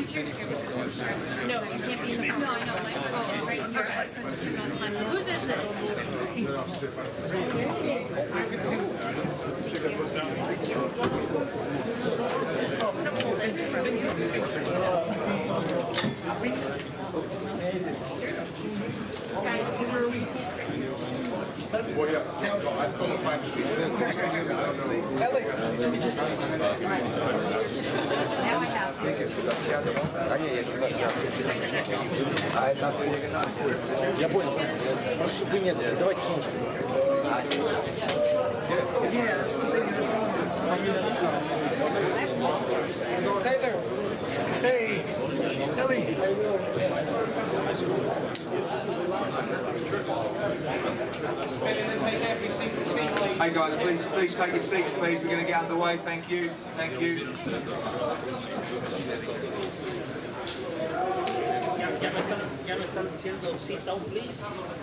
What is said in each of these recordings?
No, you can't be in the front. No, I know. Oh, right here. Whose is Now I have. Я понял. Просто вы нет, давайте сумочку. Taylor. Hey, Ellie. Hey guys, please take your seats, please. We're going to get underway. Thank you. Thank you.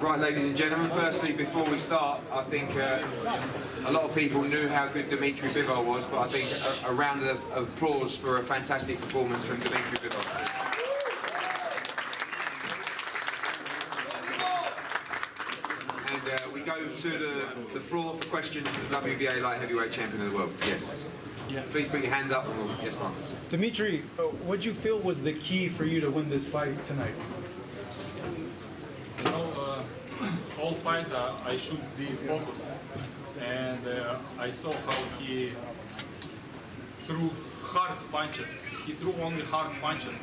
Right, ladies and gentlemen, firstly, before we start, I think a lot of people knew how good Dimitri Bivol was, but I think a round of applause for a fantastic performance from Dimitri Bivol. And we go to the floor for questions for the WBA light heavyweight champion of the world. Yes. Yeah. Please put your hand up and we'll yes, ma'am. Dimitri, what do you feel was the key for you to win this fight tonight? You know, all fight I should be focused, and I saw how he threw hard punches. He threw only hard punches,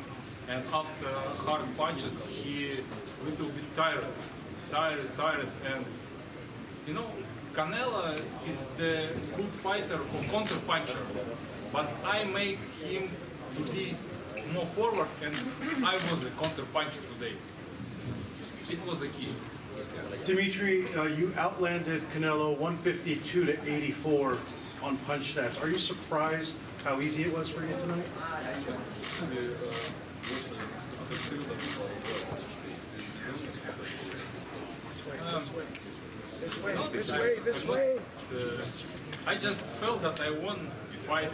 and after hard punches, he a little bit tired, and you know, Canelo is the good fighter for counter puncher, but I make him to be more forward, and I was a counter puncher today. It was a key. Dimitri, you outlanded Canelo 152 to 84 on punch stats. Are you surprised how easy it was for you tonight? This way. I just felt that I won the fight.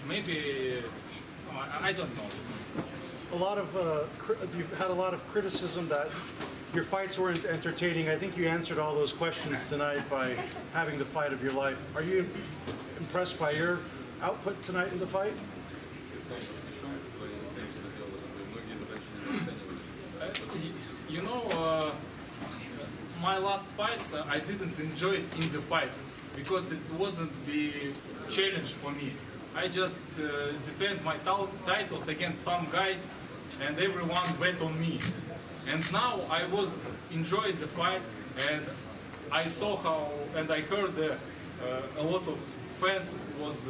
Maybe I don't know. You've had a lot of criticism that your fights weren't entertaining. I think you answered all those questions tonight by having the fight of your life. Are you impressed by your output tonight in the fight? You know, my last fights, I didn't enjoy it in the fight because it wasn't the challenge for me. I just defend my titles against some guys, and everyone bet on me. And now I was enjoying the fight, and I saw how, and I heard a lot of fans was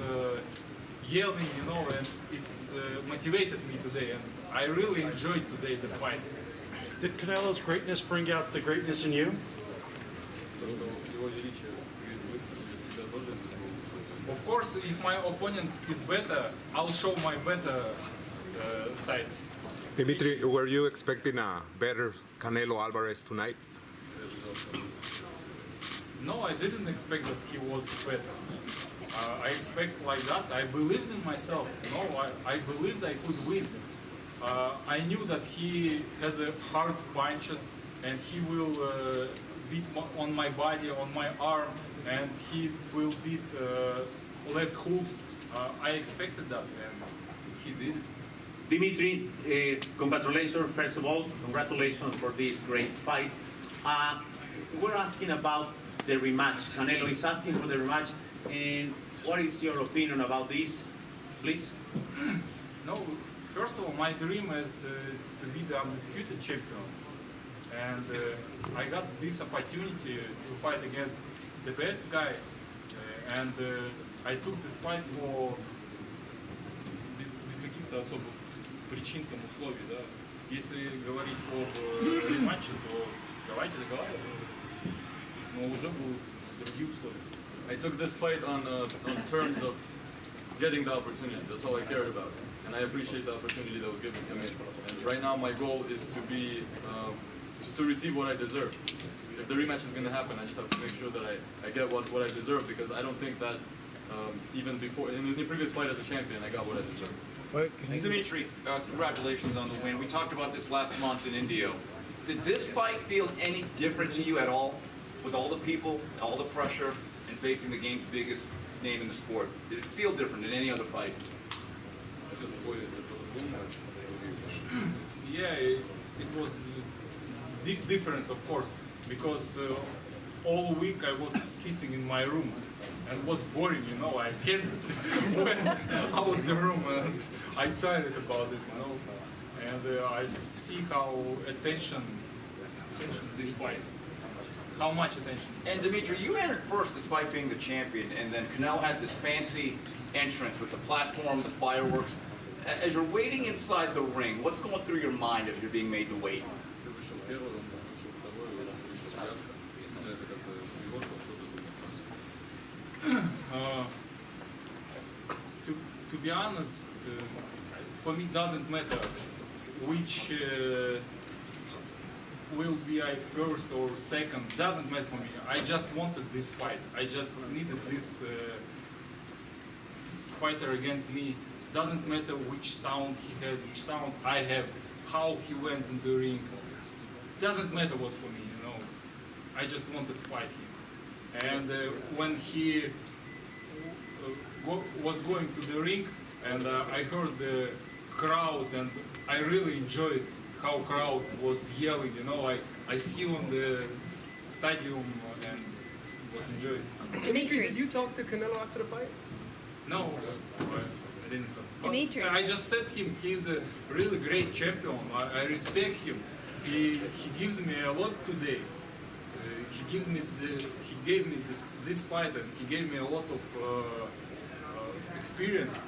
yelling, you know, and it's motivated me today, and I really enjoyed today the fight. Did Canelo's greatness bring out the greatness in you? Of course, if my opponent is better, I'll show my better side. Dimitri, were you expecting a better Canelo Alvarez tonight? No, I didn't expect that he was better. I expect like that. I believed in myself. No, I believed I could win. I knew that he has a hard punches, and he will beat on my body, on my arm, and he will beat left hooks. I expected that, and he did. Dimitri, congratulations, first of all. Congratulations for this great fight. We're asking about the rematch. Canelo is asking for the rematch. And what is your opinion about this, please? No, first of all, my dream is to be the undisputed champion. And I got this opportunity to fight against the best guy. And I took this fight for без каких-то особых причин, там, условий, да. Если говорить об рематче, то давайте договариваться. Но уже будут другие условия. I took this fight on terms of getting the opportunity. That's all I cared about, and I appreciate the opportunity that was given to me. And right now, my goal is to be to receive what I deserve. If the rematch is going to happen, I just have to make sure that I get what I deserve, because I don't think that even before, in the previous fight as a champion, I got what I deserved. Dimitri, congratulations on the win. We talked about this last month in Indio. Did this fight feel any different to you at all? With all the people, all the pressure, and facing the game's biggest name in the sport? Did it feel different than any other fight? Yeah, it was different, of course, because all week I was sitting in my room and was boring, you know. I can't went out of the room and I tired about it, you know. And I see how attention this fight. How much attention? And Dimitri, you entered first despite being the champion, and then Canelo had this fancy entrance with the platform, the fireworks. As you're waiting inside the ring, what's going through your mind as you're being made to wait? To be honest, for me doesn't matter which will be I first or second, doesn't matter for me. I just wanted this fight. I just needed this fighter against me. Doesn't matter which sound he has, which sound I have, how he went in the ring. Doesn't matter what for me, you know. I just wanted to fight him. And when he was going to the ring, and I heard the crowd, and I really enjoyed how crowd was yelling, you know. I see on the stadium and was enjoyed. Dimitri, did you talk to Canelo after the fight? No, I didn't. Dimitri. I just said him, he's a really great champion. I respect him. He gives me a lot today. He gave me this fight, and he gave me a lot of experience.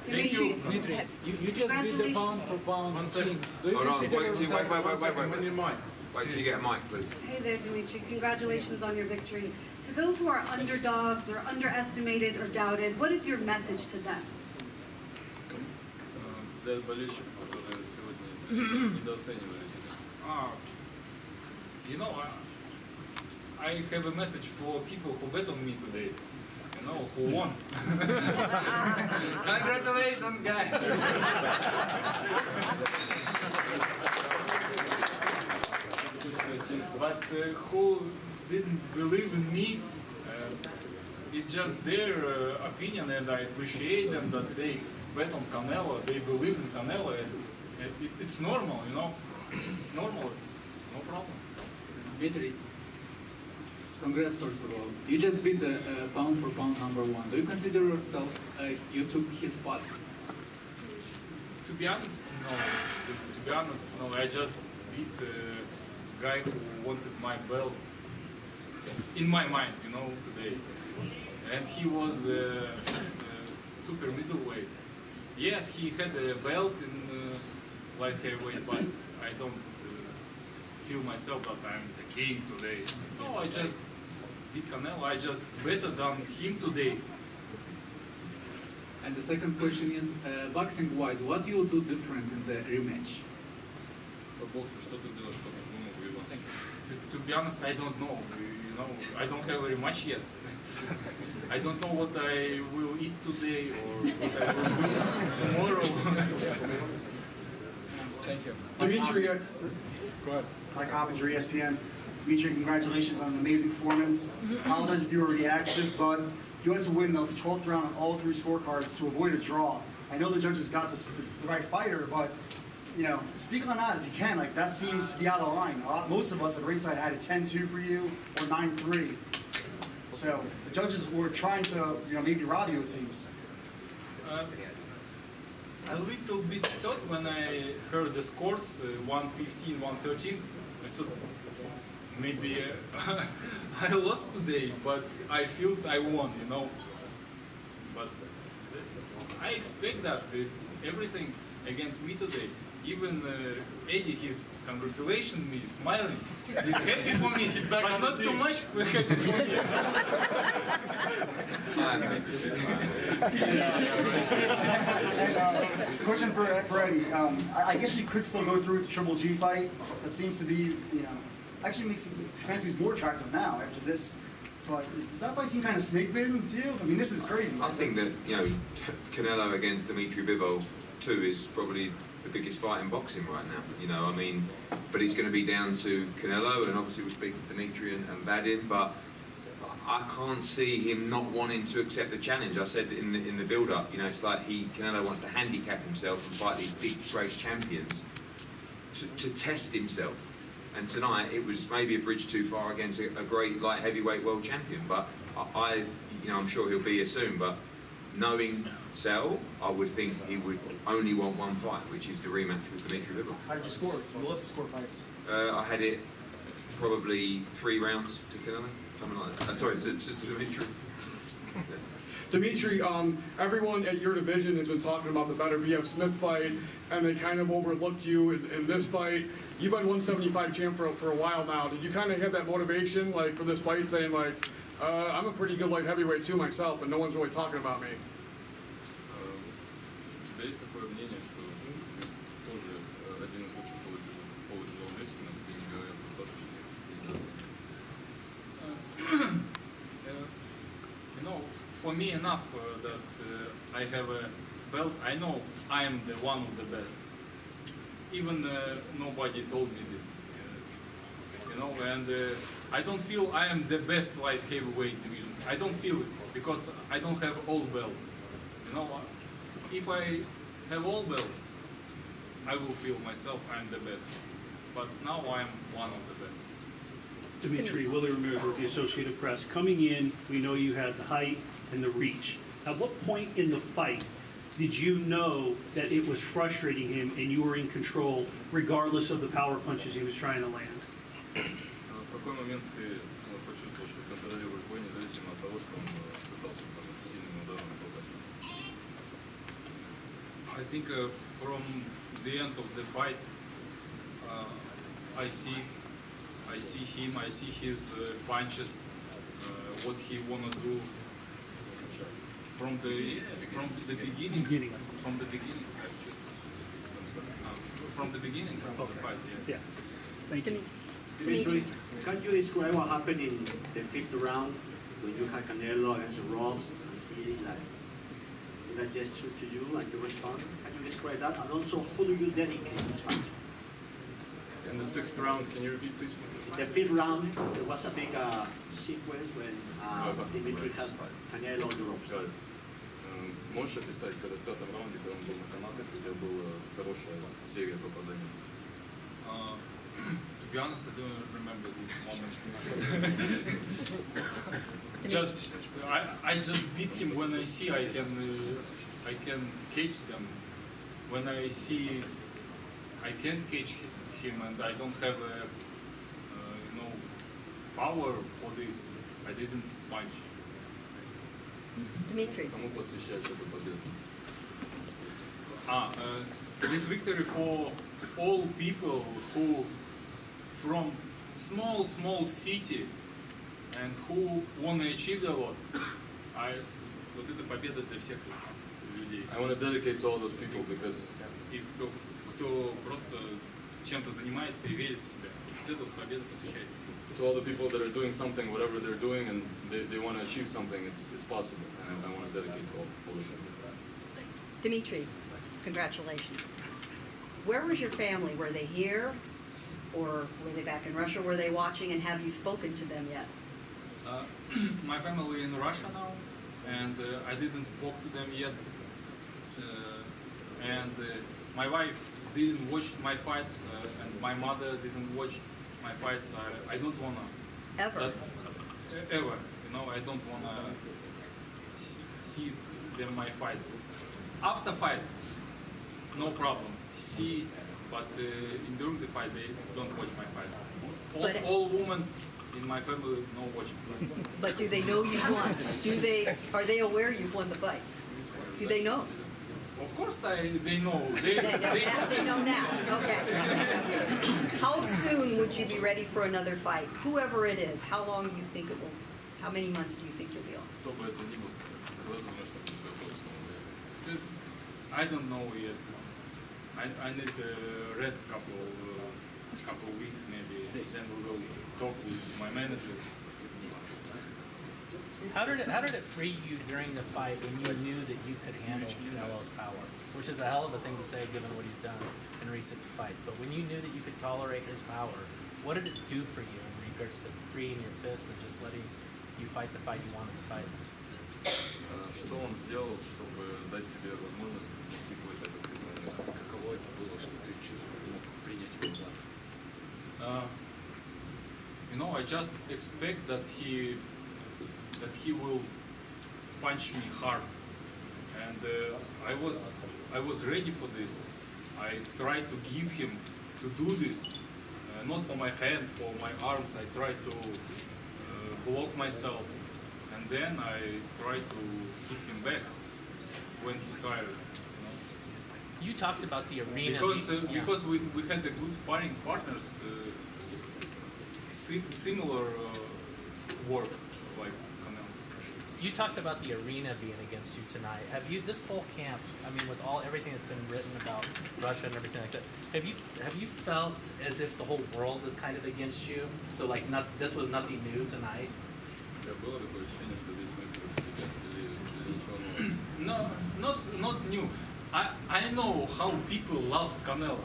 Thank you. Dimitri, you just beat the pound for pound. 1 second. Hold on, wait till you get a mic, please. Hey there, Dimitri. Congratulations on your victory. To those who are underdogs or underestimated or doubted, what is your message to them? Для болельщиков, которые сегодня недооценивали. You know, I have a message for people who bet on me today. You know, who won. Congratulations, guys. But who didn't believe in me, it's just their opinion, and I appreciate them that they bet on Canelo, they believe in Canelo, and it's normal, you know. It's normal, it's no problem. Dmitry, congrats first of all. You just beat the pound for pound #1. Do you consider yourself you took his spot? To be honest, no. To be honest, no. I just beat a guy who wanted my belt in my mind, you know, today. And he was super middleweight. Yes, he had a belt in light heavyweight, but I don't feel myself that I'm the king today. So I just beat Canelo. I just better than him today. And the second question is, boxing-wise, what do you do different in the rematch? To be honest, I don't know. You know, I don't have very much yet. I don't know what I will eat today or what I will do tomorrow. Thank you. Dimitri, go ahead. Mike Hoppinger, ESPN. Dimitri, congratulations on an amazing performance. Apologize if you already asked this, but you had to win the 12th round on all 3 scorecards to avoid a draw. I know the judges got the right fighter, but you know, speak on that if you can. Like, that seems to be out of line. Most of us at ringside had a 10-2 for you or 9-3. So the judges were trying to, you know, maybe rob you, it seems. A little bit thought when I heard the scores, 115, 113. I thought maybe I lost today, but I feel I won, you know. But I expect that it's everything against me today. Even Eddie, he's congratulating me, smiling. He's happy for me, but not too much happy for me. And, question for Eddie. I guess you could still go through with the Triple G fight. That seems to be, you know, actually makes Fancy's more attractive now after this but does that fight seem kind of snake bitten to you? I mean, this is crazy. I think that, you know, Canelo against Dimitri Bivol 2 is probably the biggest fight in boxing right now. You know, I mean, but it's going to be down to Canelo, and obviously we'll speak to Dimitri and Vadim, but I can't see him not wanting to accept the challenge. I said in the build-up, you know, it's like Canelo wants to handicap himself and fight these big, great champions to test himself. And tonight it was maybe a bridge too far against a great light heavyweight world champion. But you know, I'm sure he'll be here soon. But knowing Sal, I would think he would only want one fight, which is the rematch with Dimitri Bivol. How did you score? You love to score fights. I had it probably 3 rounds to Canelo, something like that. Sorry, to Dimitri. Dimitri, everyone at your division has been talking about the better BF Smith fight, and they kind of overlooked you in this fight. You've been 175 champ for a while now. Did you kind of have that motivation, like, for this fight, saying, like, I'm a pretty good light heavyweight too myself, and no one's really talking about me? У тебя есть такое мнение, что тоже один из лучших полутяжелых весов, ты не говорят достаточно федерации? You know, for me enough that I have a belt. I know I am the one of the best. Even nobody told me this. You know, and I don't feel I am the best light heavyweight division. I don't feel it because I don't have all belts. You know, if I have all belts, I will feel myself I'm the best. But now I'm one of the best. Dimitri, Willie Ramirez with the Associated Press. Coming in, we know you had the height and the reach. At what point in the fight did you know that it was frustrating him and you were in control regardless of the power punches he was trying to land? В какой момент ты почувствовал, что контролируешь бой, независимо от того, что он пытался сильным ударом попасть? I think from the end of the fight, I see him, I see his punches, what he wanna do from the beginning. From the beginning of the fight. Yeah. Thank you. Dimitri, can you describe what happened in the 5th round when you had Canelo against the ropes and he did a gesture to you and you responded? Can you describe that? And also, who do you dedicate this fight? In the 6th round, can you repeat, please? In the 5th round, there was a big sequence when Dimitri has Canelo on the ropes. Можешь описать, когда в 5-м раунде, когда он был на канатах, у тебя была хорошая серия попаданий? To be honest, I don't remember this moment. I just beat him when I see I can catch them. When I see I can't catch him and I don't have you know, power for this, I didn't punch. Dimitri. Кому посвящаешь эту победу? This victory for all people who from small city and who want to achieve a lot. Вот эта победа для всех людей. I want to dedicate to all those people because И кто просто чем-то занимается и верит в себя. Вот эта победа посвящается. to all the people that are doing something, whatever they're doing, and they want to achieve something, it's possible. And I want to dedicate to all those people. Dimitri, congratulations. Where was your family? Were they here? Or were they back in Russia? Were they watching, and have you spoken to them yet? My family in Russia now, and I didn't spoke to them yet. My wife didn't watch my fights, and my mother didn't watch my fights. I don't wanna ever. Ever, you know, I don't wanna see them my fights. After fight, no problem. See, but during the fight, they don't watch my fights. All women in my family don't watch. But do they know you've won? Are they aware you've won the fight? Do they know? Of course, they know. They know now. Okay. How soon would you be ready for another fight? Whoever it is, how long do you think it will? How many months do you think you'll be on? I don't know yet. I need to rest couple of weeks maybe. Then we will talk with my manager. How did it free you during the fight when you knew that you could handle Canelo's power? Which is a hell of a thing to say given what he's done in recent fights. But when you knew that you could tolerate his power, what did it do for you in regards to freeing your fists and just letting you fight the fight you wanted to fight? Что он сделал, чтобы дать тебе возможность достигнуть этого? Каково это было, что ты мог принять его удар? You know, I just expect that he will punch me hard, and I was ready for this. I tried to give him to do this, not for my hand, for my arms. I tried to block myself, and then I tried to hit him back when he tired. You talked about the arena. Because we had the good sparring partners, similar work like Canelo. You talked about the arena being against you tonight. Have you, this whole camp, I mean, with everything that's been written about Russia and everything like that, have you felt as if the whole world is kind of against you? So like, this was nothing new tonight. No, not new. I know how people love Canelo,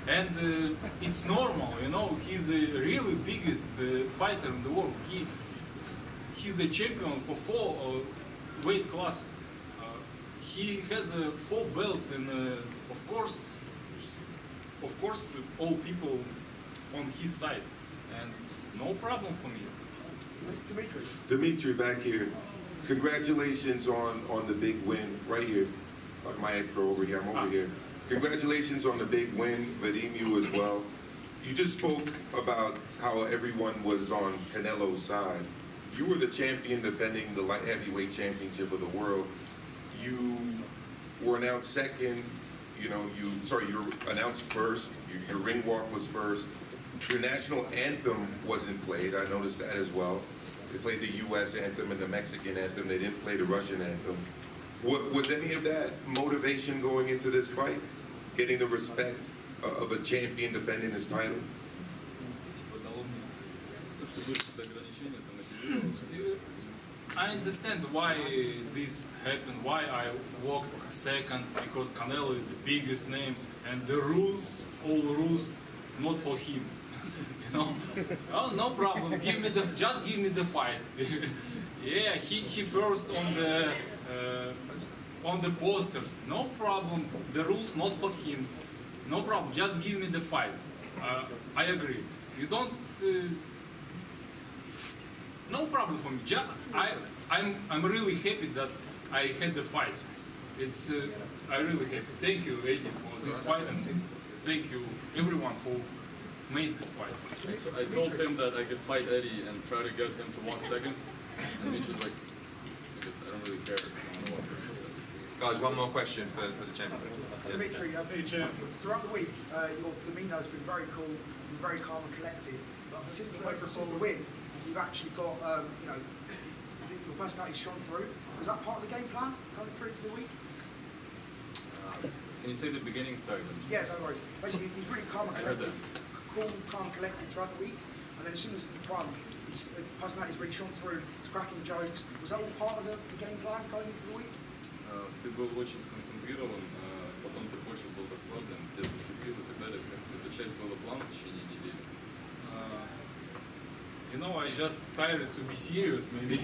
and it's normal. You know, he's the really biggest fighter in the world. He's the champion for 4 weight classes. He has 4 belts, and of course, all people on his side, and no problem for me. Dimitri, back here. Congratulations on the big win right here. My expert over here, I'm over here. Congratulations on the big win, Vadim, you as well. You just spoke about how everyone was on Canelo's side. You were the champion defending the light heavyweight championship of the world. You were announced second, you were announced first, your ring walk was first. Your national anthem wasn't played, I noticed that as well. They played the US anthem and the Mexican anthem, they didn't play the Russian anthem. Was any of that motivation going into this fight? Getting the respect of a champion defending his title? I understand why this happened, why I walked second, because Canelo is the biggest name, and the rules, all rules, not for him. You know? Oh, no problem. Just give me the fight. Yeah, he first on the posters. No problem. The rules not for him. No problem. Just give me the fight. I agree. You don't. No problem for me. I'm really happy that I had the fight. It's I'm really happy. Thank you, Eddie, for this fight, and thank you everyone who made this fight. I told him that I could fight Eddie and try to get him to 1 second, and Mitch was like, I don't really care. Guys, one more question for the champion. Dimitri, throughout the week, your demeanour has been very cool, very calm and collected. But since the win, you've actually got, your personality shone through. Was that part of the game plan coming through to the week? Can you say the beginning? Sorry. Yeah, no worries. Basically, he's really calm and collected, cool, calm and collected throughout the week. And then as soon as he won, his personality really shone through. He's cracking jokes. Was that all part of the game plan going into the week? Ты был очень сконцентрирован, потом ты больше был расслаблен, где-то шутил и так далее. Эта часть была плана в течение недели. You know, I just tired to be serious, maybe.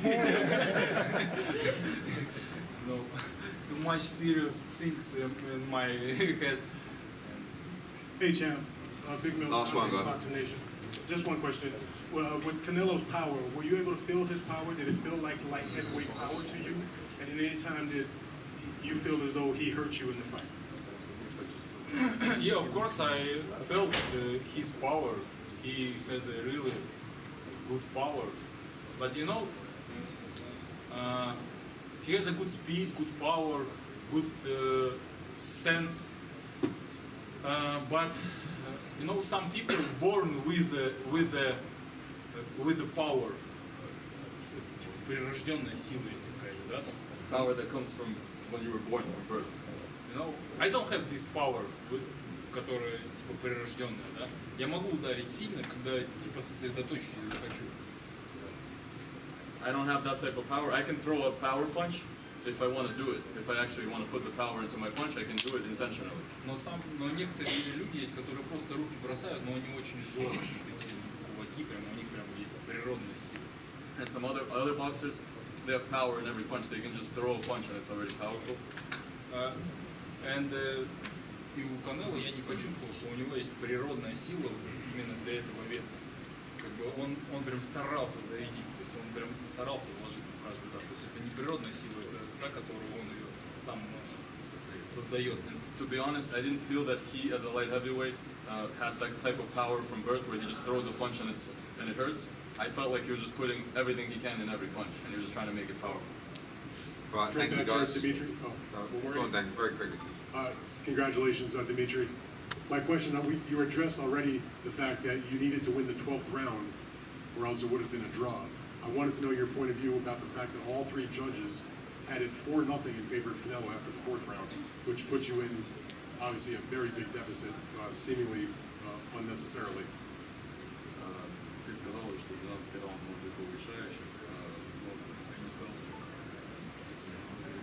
No, too much serious things in my head. Hey, champ. Big Mill. Last one, go. Just one question. Well, with Canelo's power, were you able to feel his power? Did it feel like light heavyweight power to you? And at any time did you feel as though he hurt you in the fight? Yeah, of course I felt his power. He has a really good power. But you know, he has a good speed, good power, good sense. But you know, some people born with the power. Прирожденная сила есть какая-то, да? It's power that comes from when you were born, from birth. You know, I don't have this power, которая типа прирожденная, да? Я могу ударить сильно, когда типа сосредоточусь и захочу. I don't have that type of power. I can throw a power punch if I want to do it. If I actually want to put the power into my punch, I can do it intentionally. Но некоторые люди есть, которые просто руки бросают, но они очень жесткие, такие кулаки, прям у них прям есть природная сила. And some other boxers, they have power in every punch. They can just throw a punch and it's already powerful. И у Канело я не почувствовал, что у него есть природная сила именно для этого веса. Как бы он прям старался зарядить, то есть он прям старался вложиться в каждый удар. То есть это не природная сила, это та, которую он ее сам создает. And to be honest, I didn't feel that he, as a light heavyweight, had that type of power from birth where he just throws a punch and it hurts. I felt like he was just putting everything he can in every punch, and he was just trying to make it powerful. Right, thank you guys. Dimitri. Go on, Dan, very quickly. Congratulations, Dimitri. My question, you addressed already the fact that you needed to win the 12th round, or else it would have been a draw. I wanted to know your point of view about the fact that all three judges had it 4-0 in favor of Canelo after the 4th round, which puts you in, obviously, a very big deficit, seemingly unnecessarily. Ты сказал, что 12-й раунд может быть повышающим. Не сказал.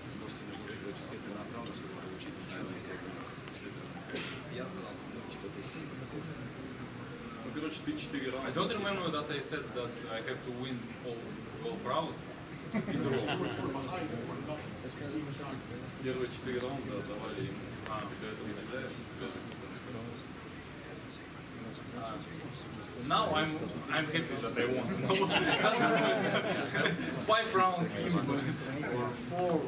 Ты сказал, что нужно выиграть все 13 раундов, чтобы получить ничего. Ну, короче, ты 4 раунда. I don't remember that I said that I have to win all 12 rounds. И draw. Первые 4 раунда давали ему. Тебя это удивляет? Now I'm happy that I won. 5 rounds or 4,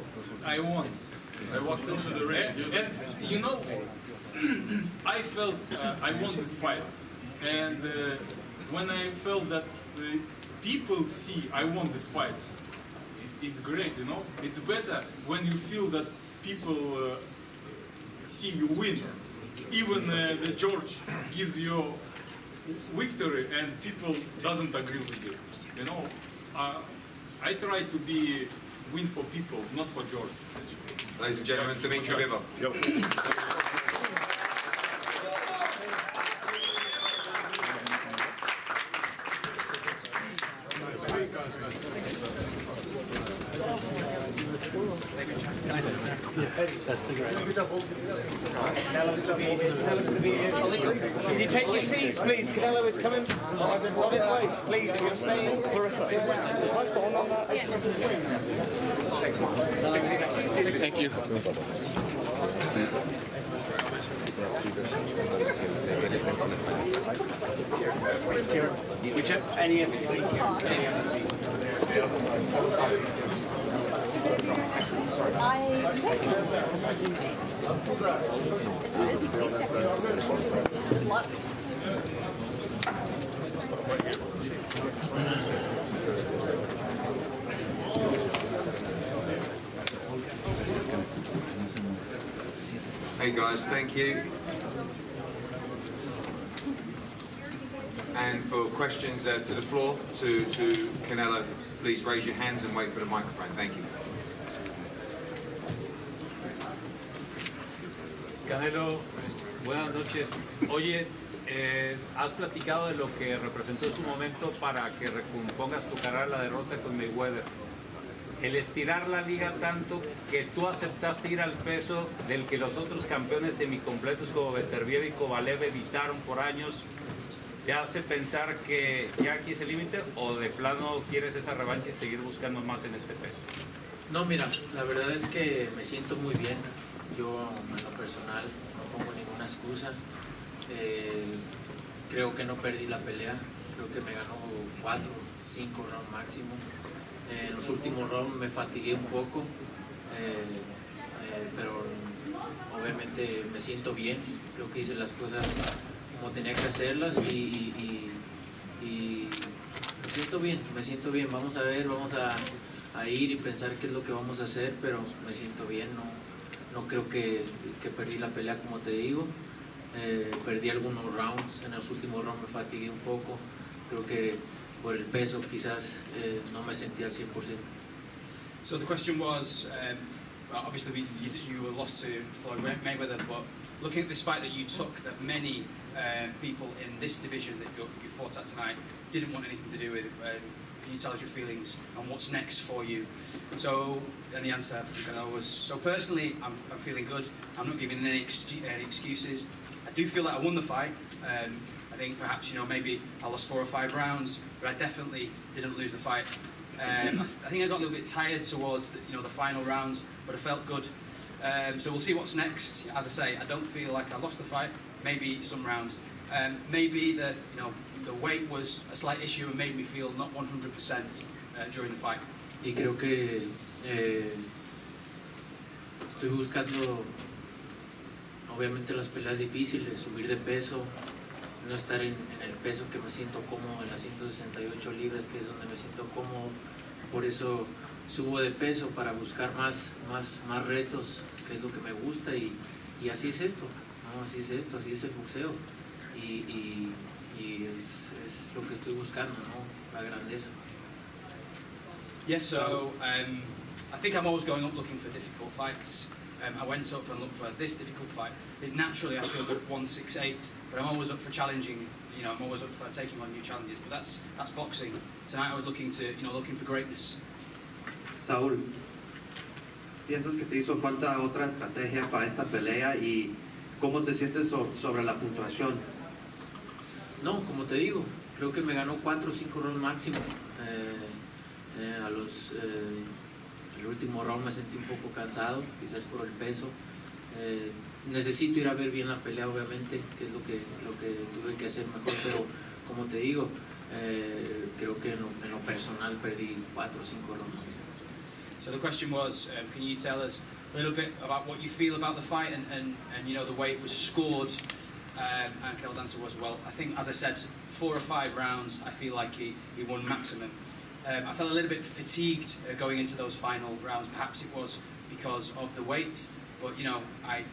I won. I walked into the ring. And you know, I felt I won this fight, and when I felt that people see I won this fight, it's great. You know, it's better when you feel that people see you win. Even the judge gives you victory and people doesn't agree with this. You know, I try to be win for people, not for George. Ladies and gentlemen, Dimitri Bivol. Can you take your seats, please? Canelo is coming on his way. Please, if you're staying. Is my phone on that? Thank you. Any of Good luck. Hey guys, thank you. And for questions to the floor, to Canelo, please raise your hands and wait for the microphone. Thank you. Canelo, buenas noches. Oye, has platicado de lo que representó en su momento para que recompongas tu carrera la derrota con Mayweather. El estirar la liga tanto que tú aceptaste ir al peso del que los otros campeones semicompletos como Beterbiev y Kovalev evitaron por años, ¿te hace pensar que ya aquí es el límite o de plano quieres esa revancha y seguir buscando más en este peso? No, mira, la verdad es que me siento muy bien. Yo, en lo personal, no pongo ninguna excusa. Creo que no perdí la pelea. Creo que me ganó 4, 5 rounds máximo. En los últimos rounds me fatigué un poco, pero obviamente me siento bien. Creo que hice las cosas como tenía que hacerlas y me siento bien. Vamos a ver, vamos a ir y pensar qué es lo que vamos a hacer, pero me siento bien. No creo que perdí la pelea, como te digo. Perdí algunos rounds, en los últimos rounds me fatigué un poco. Creo que por el peso quizás no me sentí al 100%. So the question was, obviously you were lost to Floyd Mayweather, but looking at this fight that you took, that many people in this division that you fought at tonight didn't want anything to do with, can you tell us your feelings and what's next for you? So, and the answer was, so personally, I'm feeling good. I'm not giving any excuses. I do feel that I won the fight. I think perhaps, maybe I lost 4 or 5 rounds, but I definitely didn't lose the fight. I think I got a little bit tired towards the final rounds, but I felt good. So we'll see what's next. As I say, I don't feel like I lost the fight. Maybe some rounds. Maybe the weight was a slight issue and made me feel not 100% during the fight. Y creo que estoy buscando, obviamente, las peleas difíciles, subir de peso, no estar en el peso que me siento cómodo, en las 168 libras, que es donde me siento cómodo. Por eso subo de peso, para buscar más retos, que es lo que me gusta, y así es esto, ¿no? Así es esto, así es el boxeo, y es lo que estoy buscando, ¿no? La grandeza. Yes, so I think I'm always going up looking for difficult fights. I went up and looked for this difficult fight. Naturally, I feel good at 168, but I'm always up for challenging. I'm always up for taking on new challenges. But that's boxing. Tonight, I was looking for greatness. Saúl, ¿piensas que te hizo falta otra estrategia para esta pelea y cómo te sientes sobre la puntuación? No, como te digo, creo que me ganó 4 o 5 rounds máximo. El último round me sentí un poco cansado, quizás por el peso. Necesito ir a ver bien la pelea, obviamente, que es lo que tuve que hacer mejor, pero como te digo, creo que en lo personal perdí 4 o 5 rounds. So the question was, can you tell us a little bit about what you feel about the fight and the way it was scored? And Canelo's answer was, well, I think, as I said, 4 or 5 rounds, I feel like he won maximum. I felt a little bit fatigued going into those final rounds. Perhaps it was because of the weight, but I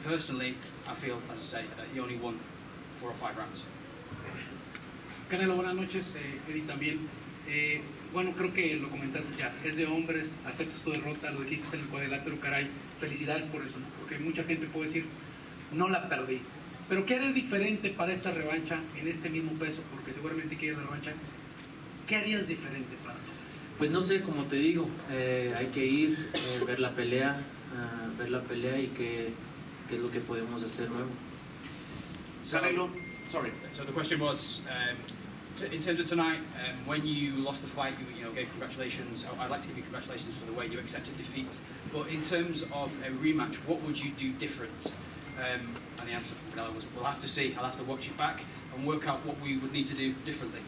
personally, I feel, as I say, that he only won 4 or 5 rounds. Canelo, buenas noches, Eddie también. Bueno, creo que lo comentaste ya, es de hombres, aceptas tu derrota, lo dijiste en el cuadrilátero, caray, felicidades por eso, ¿no? Porque mucha gente puede decir, no la perdí. Pero ¿qué harías diferente para esta revancha en este mismo peso? Porque seguramente quieres la revancha. ¿Qué harías diferente para todo esto? Pues no sé, como te digo, hay que ir, ver la pelea y qué es lo que podemos hacer nuevo. So the question was, in terms of tonight, when you lost the fight, you gave congratulations. I'd like to give you congratulations for the way you accepted defeat. But in terms of a rematch, what would you do different? And the answer from Canelo was, we'll have to see. I'll have to watch it back and work out what we would need to do differently.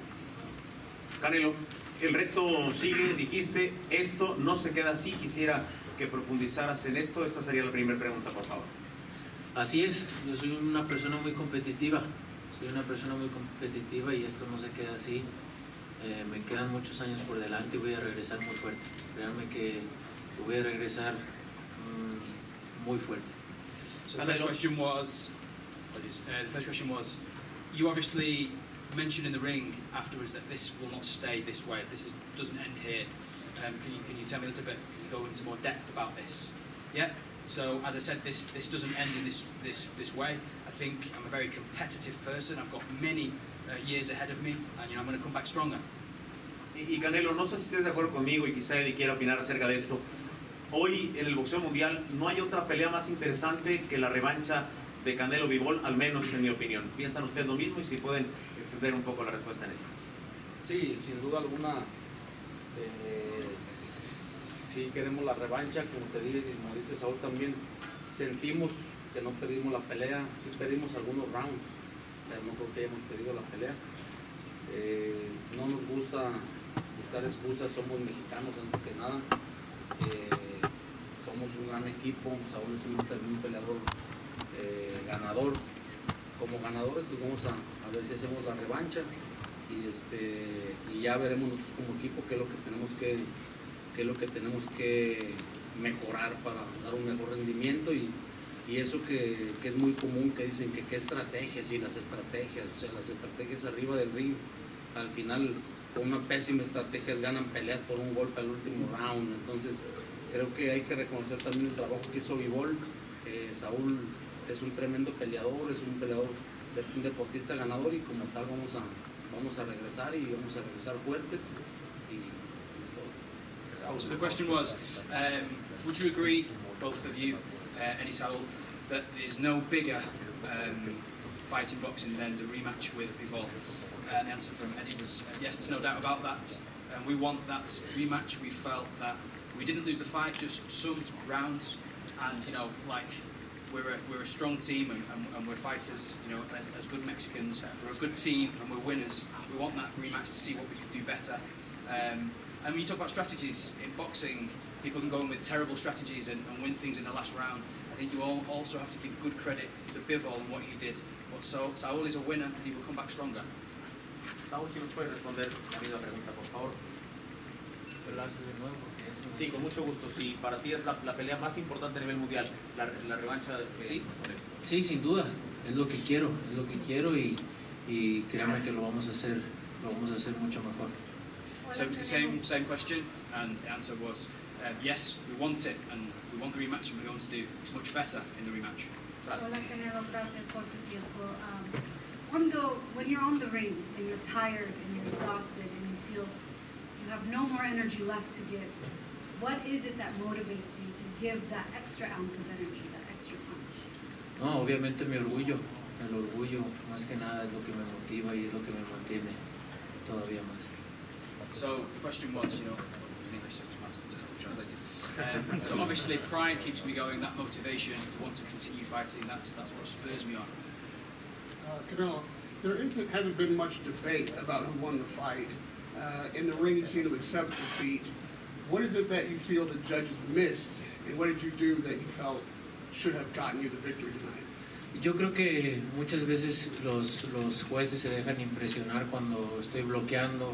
Canelo, el reto sigue, dijiste, esto no se queda así. Quisiera que profundizaras en esto. Esta sería la primera pregunta, por favor. Así es, yo soy una persona muy competitiva. Y esto no se queda así. Me quedan muchos años por delante y voy a regresar muy fuerte. Créanme que voy a regresar muy fuerte. So the first question was, you obviously mentioned in the ring afterwards that this will not stay this way. Doesn't end here. Can you tell me a little bit? Can you go into more depth about this? Yeah. So as I said, this doesn't end in this way. I think I'm a very competitive person. I've got many years ahead of me, and I'm going to come back stronger. Y Canelo, no sé si estés de acuerdo conmigo y quizá Eddie quiera opinar acerca de esto. Hoy en el boxeo mundial no hay otra pelea más interesante que la revancha de Canelo Bivol, al menos en mi opinión. ¿Piensan ustedes lo mismo? Y si pueden extender un poco la respuesta en esto. Sí, sin duda alguna. Sí queremos la revancha, como te dije, y como dice Saúl también, sentimos que no perdimos la pelea, sí perdimos algunos rounds, pero no creo que hayamos perdido la pelea. No nos gusta buscar excusas, somos mexicanos antes que nada, somos un gran equipo, Saúl es un peleador ganador. Como ganadores pues vamos a ver si hacemos la revancha y ya veremos nosotros como equipo qué es lo que tenemos que mejorar para dar un mejor rendimiento y eso que es muy común, que dicen que qué estrategias y las estrategias arriba del ring, al final con una pésima estrategia ganan peleas por un golpe al último round. Entonces creo que hay que reconocer también el trabajo que hizo Bivol. Saúl es un tremendo peleador, es un deportista ganador y como tal vamos a regresar y vamos a regresar fuertes y So the question was, would you agree, both of you, Eddie Saul, that there's no bigger fight in boxing than the rematch with Bivol? And the answer from Eddie was yes, there's no doubt about that. And we want that rematch. We felt that we didn't lose the fight, just some rounds. And, you know, like, we're a strong team and we're fighters, you know, as good Mexicans. We're a good team and we're winners. We want that rematch to see what we can do better. And when you talk about strategies in boxing, people can go in with terrible strategies and win things in the last round. I think you all also have to give good credit to Bivol and what he did. But Saul is a winner and he will come back stronger. Saúl, si nos puede responder la misma pregunta, por favor. Pero lo haces de nuevo, porque es Sí, con mucho gusto. Sí, para ti es la pelea más importante a nivel mundial, la revancha de... Sí, sí, sin duda. Es lo que quiero y créanme que lo vamos a hacer mucho mejor. So it was the same question, and the answer was yes, we want it, and we want the rematch, and we're going to do much better in the rematch. Hola Canelo, gracias por tu tiempo. When you're on the ring and you're tired and you're exhausted and you feel you have no more energy left to give, what is it that motivates you to give that extra ounce of energy, that extra punch? No, obviamente mi orgullo, el orgullo más que nada es lo que me motiva y es lo que me mantiene todavía más. So the question was, you know, in English, translated. So obviously pride keeps me going, that motivation to want to continue fighting, that's what spurs me on. Canelo, there hasn't been much debate about who won the fight. In the ring, you seem to accept defeat. What is it that you feel the judges missed, and what did you do that you felt should have gotten you the victory tonight? Yo creo que muchas veces los jueces se dejan impresionar cuando estoy bloqueando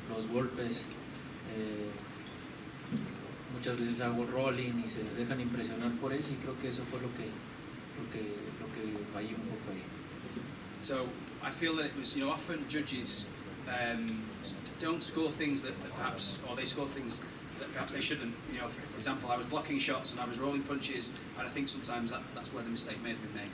los golpes. Muchas veces hago rolling y se dejan impresionar por eso y creo que eso fue lo que fallé un poco ahí. So I feel that it was, you know, often judges don't score things that perhaps, or they score things that perhaps they shouldn't. You know, for example, I was blocking shots and I was rolling punches, and I think sometimes that's where the mistake may have been made.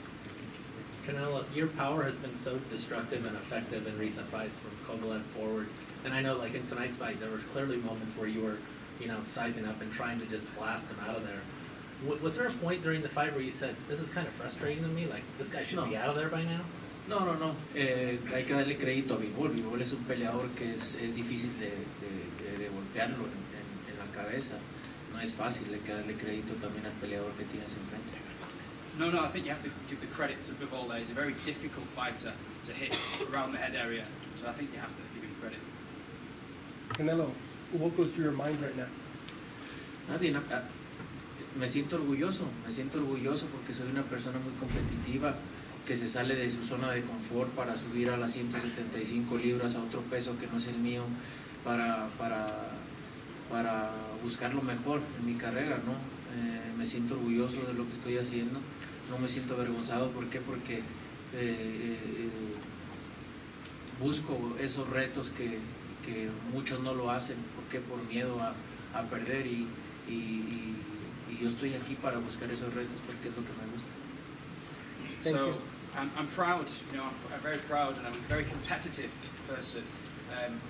Canelo, your power has been so destructive and effective in recent fights from Kovalev forward. And I know, like in tonight's fight, there were clearly moments where you were, you know, sizing up and trying to just blast him out of there. Was there a point during the fight where you said, this is kind of frustrating to me, like this guy should be out of there by now? No. Hay que darle crédito a Bivol. Bivol es un peleador que es difícil de golpearlo en la cabeza. No es fácil, hay que darle crédito también al peleador que tienes enfrente. No, I think you have to give the credit to Bivol there. He's a very difficult fighter to hit around the head area, so I think you have to give him credit. Canelo, what goes through your mind right now? Me siento orgulloso porque soy una persona muy competitiva que se sale de su zona de confort para subir a las 175 libras a otro peso que no es el mío para buscar lo mejor en mi carrera, ¿no? Me siento orgulloso de lo que estoy haciendo, no me siento avergonzado. ¿Por qué? Porque busco esos retos que muchos no lo hacen. ¿Por qué? Por miedo a perder y yo estoy aquí para buscar esos retos porque es lo que me gusta. So I'm proud, you know, I'm very proud, and I'm a very competitive person.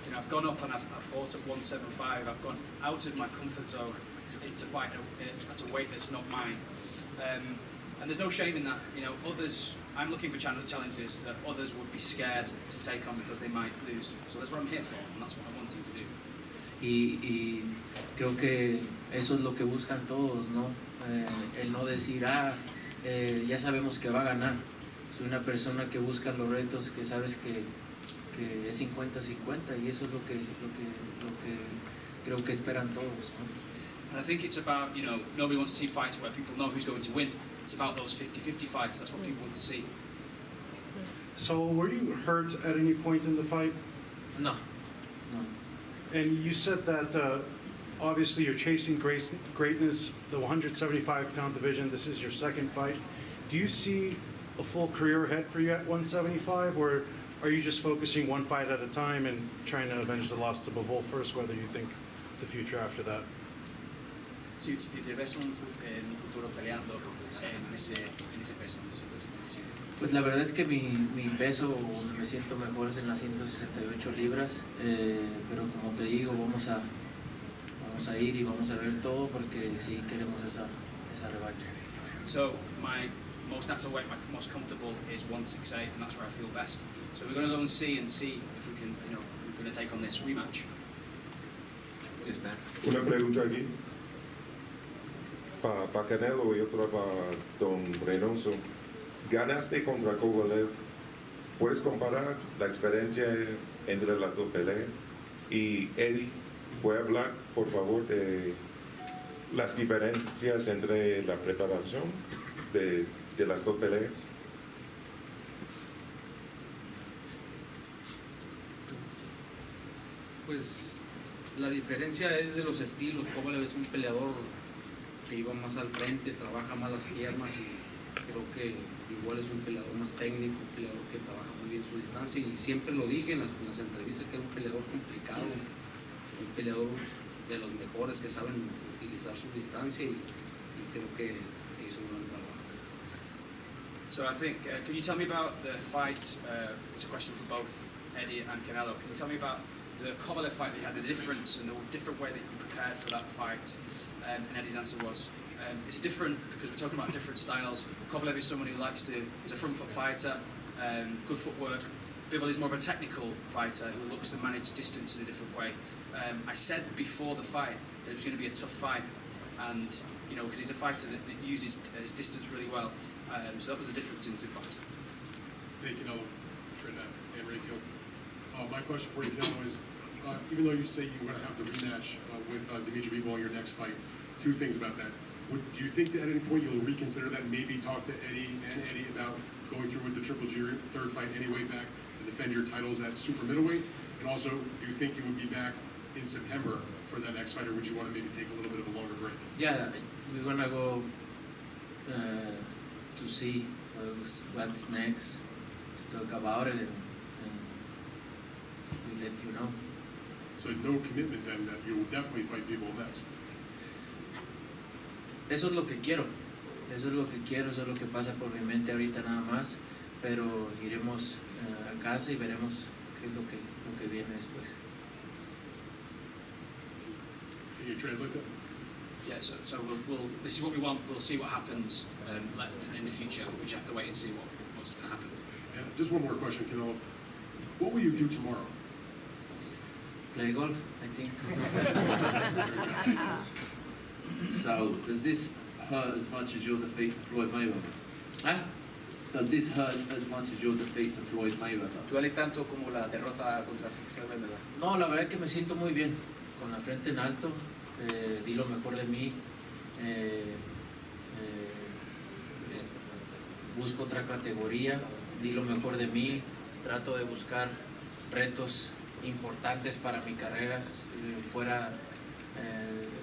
You know, I've gone up and I've fought at 175. I've gone out of my comfort zone to fight at a weight that's not mine. And there's no shame in that. You know, others, I'm looking for challenges that others would be scared to take on because they might lose. So that's what I'm here for, and that's what I'm wanting to do. Y creo que eso es lo que buscan todos, ¿no? El no decir, ya sabemos que va a ganar. Soy una persona que busca los retos, que sabes que es 50-50 y eso es lo que creo que esperan todos, ¿no? And I think it's about, you know, nobody wants to see fights where people know who's going to win. It's about those 50-50 fights. That's what people want to see. So were you hurt at any point in the fight? No. And you said that obviously you're chasing greatness, the 175-pound division. This is your second fight. Do you see a full career ahead for you at 175, or are you just focusing one fight at a time and trying to avenge the loss to Bivol first, whether you think the future after that? Sí, te ves en un futuro peleando en ese peso. Pues la verdad es que mi peso donde me siento mejor es en las 168 libras, pero como te digo, vamos a vamos a ir y vamos a ver todo porque sí queremos esa revancha. So my most natural weight, my most comfortable is 168, and that's where I feel best. So we're going to go and see if we can, we're going to take on this rematch. Una pregunta aquí. Para Canelo y otra para Don Reynoso. Ganaste contra Kovalev. ¿Puedes comparar la experiencia entre las dos peleas? Y Eddie, ¿puede hablar, por favor, de las diferencias entre la preparación de las dos peleas? Pues la diferencia es de los estilos. Kovalev es un peleador que iba más al frente, trabaja más las piernas y creo que igual es un peleador más técnico, un peleador que trabaja muy bien su distancia y siempre lo dije en las entrevistas que es un peleador complicado, un peleador de los mejores que saben utilizar su distancia y creo que hizo un buen trabajo. So I think, can you tell me about the fight? It's a question for both Eddie and Canelo. Can you tell me about the Kovalev fight that you had, the difference and the different way that you prepared for that fight? And Eddie's answer was, it's different because we're talking about different styles. Kovalev is someone who he's a front foot fighter, good footwork. Bivol is more of a technical fighter who looks to manage distance in a different way. I said before the fight that it was going to be a tough fight, and because he's a fighter that uses his distance really well. So that was the difference in the two fights. Thank you, Canelo. Sure that. And Ray Kill. My question for you, Canelo, is even though you say you're going to have the rematch with Dimitri Bivol in your next fight, two things about that. Do you think that at any point you'll reconsider that, maybe talk to Eddie about going through with the Triple G third fight anyway back and defend your titles at super middleweight? And also, do you think you would be back in September for that next fight, or would you want to maybe take a little bit of a longer break? Yeah, we're gonna go to see what's next, to talk about it, and we'll let you know. So no commitment then that you will definitely fight people next? Eso es lo que quiero, eso es lo que pasa por mi mente ahorita nada más, pero iremos a casa y veremos qué es lo que viene después. Can you translate that? Yeah, so we'll this is what we want. We'll see what happens in the future. We just have to wait and see what's going to happen. And just one more question, Canelo. What will you do tomorrow? Play golf, I think. So, does this hurt as much as your defeat to Floyd Mayweather? ¿Ah? Does this hurt as much as your defeat to Floyd Mayweather? ¿Duele tanto como la derrota contra Floyd Mayweather? No, la verdad es que me siento muy bien, con la frente en alto, di lo mejor de mí, busco otra categoría, di lo mejor de mí, trato de buscar retos importantes para mi carrera fuera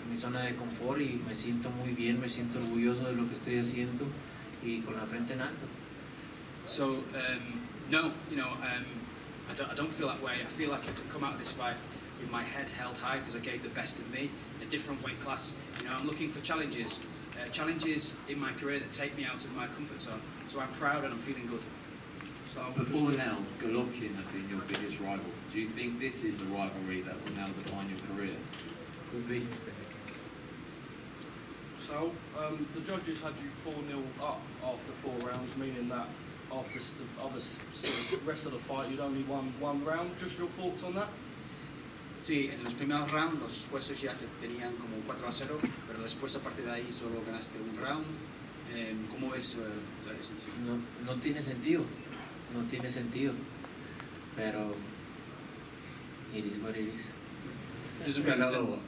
mi zona de confort y me siento muy bien, me siento orgulloso de lo que estoy haciendo y con la frente en alto. So, no, I don't feel that way. I feel like I can come out of this fight with my head held high because I gave the best of me in a different weight class. I'm looking for challenges in my career that take me out of my comfort zone. So I'm proud and I'm feeling good. So before now, Golovkin had been your biggest rival. Do you think this is a rivalry that will now define your career? Could be. So the judges had you 4-0 up after 4 rounds, meaning that after the rest of the fight you'd only won 1 round. Just your thoughts on that? Sí, en los primeros rounds los jueces ya te tenían como 4-0, pero después a partir de ahí solo ganaste 1 round. ¿Cómo ves la decisión? No tiene sentido, pero it is what it is. Canelo,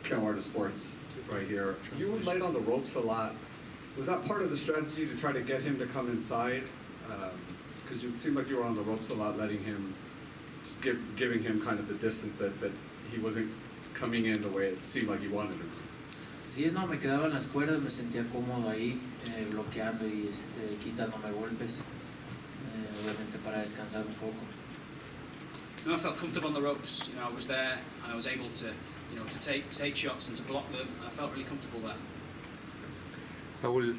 Canelo Sports, right here. You were light on the ropes a lot. Was that part of the strategy to try to get him to come inside? Because it seemed like you were on the ropes a lot, letting him, just giving him kind of the distance that he wasn't coming in the way it seemed like you wanted him to. Sí, no, me quedaba en las cuerdas, me sentía cómodo ahí, bloqueando y quitándome golpes, obviamente para descansar un poco. No, I felt comfortable on the ropes. I was there and I was able to, to take shots and to block them. And I felt really comfortable there. Saúl,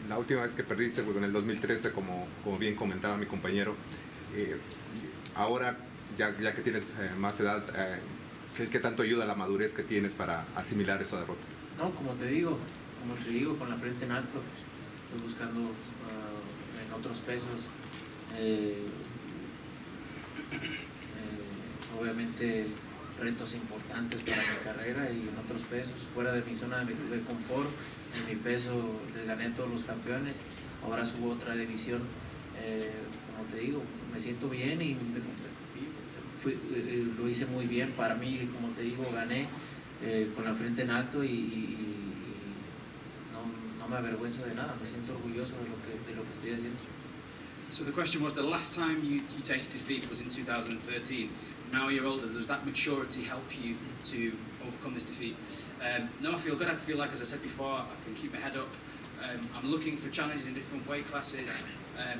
la última vez que perdiste fue en el 2013, como bien comentaba mi compañero. Ahora, ya que tienes más edad, ¿Qué tanto ayuda la madurez que tienes para asimilar esa derrota? No, como te digo, con la frente en alto, estoy buscando en otros pesos. Obviamente retos importantes para mi carrera y en otros pesos, fuera de mi zona de confort. En mi peso les gané a todos los campeones, ahora subo a otra división. Como te digo, me siento bien y lo hice muy bien para mí. Como te digo, gané con la frente en alto y no me avergüenzo de nada, me siento orgulloso de lo que estoy haciendo. So the question was, the last time you tasted defeat was in 2013. Now you're older, does that maturity help you to overcome this defeat? No, I feel good. I feel like, as I said before, I can keep my head up. I'm looking for challenges in different weight classes,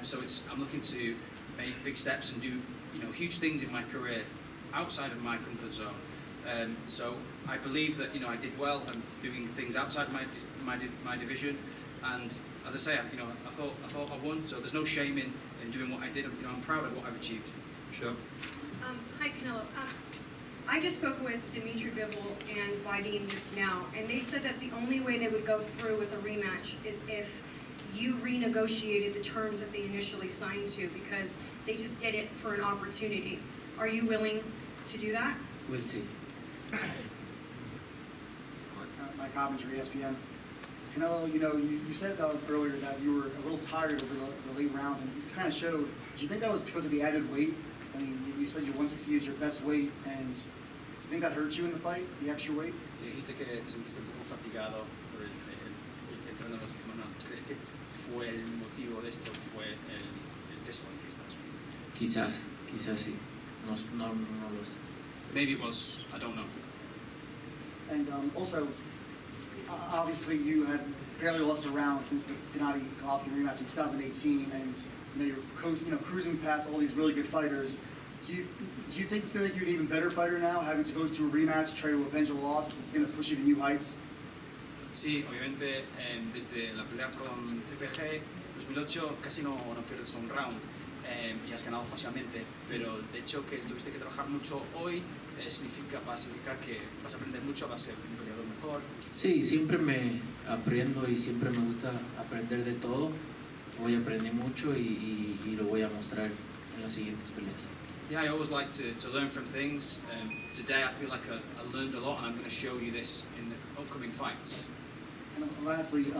so I'm looking to make big steps and do huge things in my career outside of my comfort zone. So I believe that I did well and doing things outside my division, and as I say, I thought I won. So there's no shame in doing what I did. I'm proud of what I've achieved. Sure. Hi, Canelo. I just spoke with Dimitri Bivol and Vadim just now, and they said that the only way they would go through with a rematch is if you renegotiated the terms that they initially signed to, because they just did it for an opportunity. Are you willing to do that? We'll see. Mike Hoppinger, ESPN. Canelo, you said earlier that you were a little tired over the late rounds, and it kind of showed. Do you think that was because of the added weight? I mean, you said your 160 is your best weight, and do you think that hurt you in the fight, the extra weight? Dijiste que te sentiste un poco fatigado por el entreno de los primeros. ¿Crees que fue el motivo de esto? ¿Fue el peso en que estabas? Quizás sí. No lo sé. Maybe it was. I don't know. And also, obviously, you had barely lost a round since the Gennady-Golovkin rematch in 2018, and you're cruising past all these really good fighters. Do you think it's going to make you an even better fighter now, having to go through a rematch, try to avenge a loss? It's going to push you to new heights? Sí, obviamente desde la pelea con Triple G 2008 casi no pierdes un round y has ganado fácilmente, pero de hecho que tuviste que trabajar mucho hoy va a significar que vas a aprender mucho, vas a ser un peleador mejor. Sí, siempre me aprendo y siempre me gusta aprender de todo. Hoy aprendí mucho y lo voy a mostrar en las siguientes peleas. Yeah, I always like to learn from things. Today I feel like I learned a lot, and I'm going to show you this in the upcoming fights. And lastly,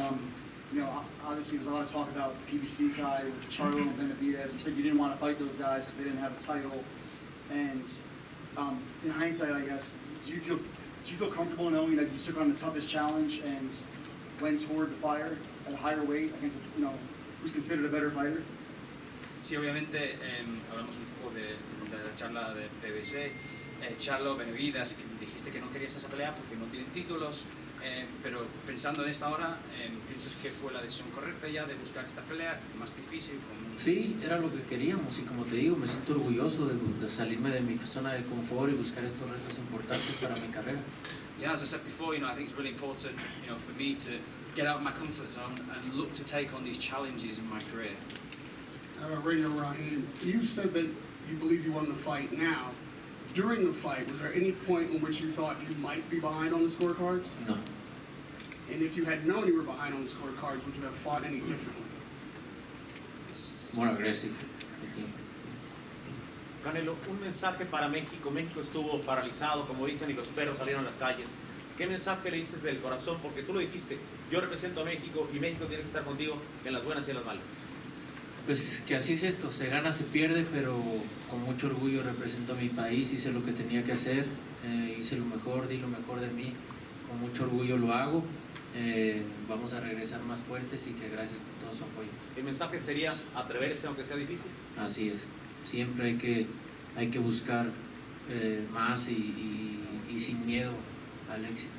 obviously there's a lot of talk about the PBC side with Charlo and Benavidez. You said you didn't want to fight those guys because they didn't have a title. And in hindsight, I guess, do you feel comfortable knowing that you took on the toughest challenge and went toward the fire at a higher weight against who's considered a better fighter? Sí, obviamente hablamos un poco de la charla de PBC. Charlo, Benavidez, que dijiste que no querías esa pelea porque no tienen títulos, pero pensando en esta hora, ¿piensas que fue la decisión correcta ya de buscar esta pelea más difícil? Sí, era lo que queríamos y como te digo, me siento orgulloso de salirme de mi zona de confort y buscar estos retos importantes para mi carrera. Yeah, as I said before, I think it's really important, for me to get out of my comfort zone and look to take on these challenges in my career. Radio Ryan, you said that you believe you won the fight now. During the fight, was there any point in which you thought you might be behind on the scorecards? No. And if you had known you were behind on the scorecards, would you have fought any differently? More aggressive. Canelo, un mensaje para México. México estuvo paralizado, como dicen, y los perros salieron a las calles. ¿Qué mensaje le dices del corazón? Porque tú lo dijiste, yo represento a México y México tiene que estar contigo en las buenas y en las malas. Pues que así es esto, se gana, se pierde, pero con mucho orgullo represento a mi país, hice lo que tenía que hacer, hice lo mejor, di lo mejor de mí, con mucho orgullo lo hago, vamos a regresar más fuertes y que gracias por todo su apoyo. ¿El mensaje sería atreverse aunque sea difícil? Así es, siempre hay que buscar más y sin miedo al éxito.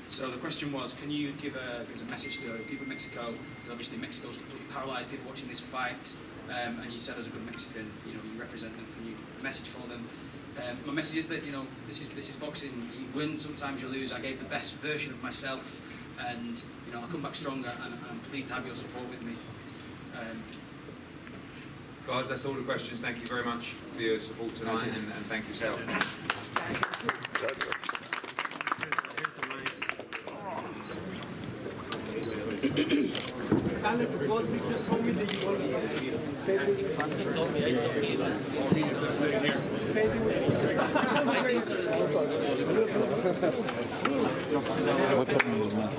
So the question was, can you give a message to people in Mexico? Because obviously Mexico's completely paralysed, people watching this fight, and you said as a good Mexican, you represent them. Can you message for them? My message is that this is boxing. You win, sometimes you lose. I gave the best version of myself, and I'll come back stronger. And I'm pleased to have your support with me. Guys, that's all the questions. Thank you very much for your support tonight, and thank you, Sal. Voy por mis más.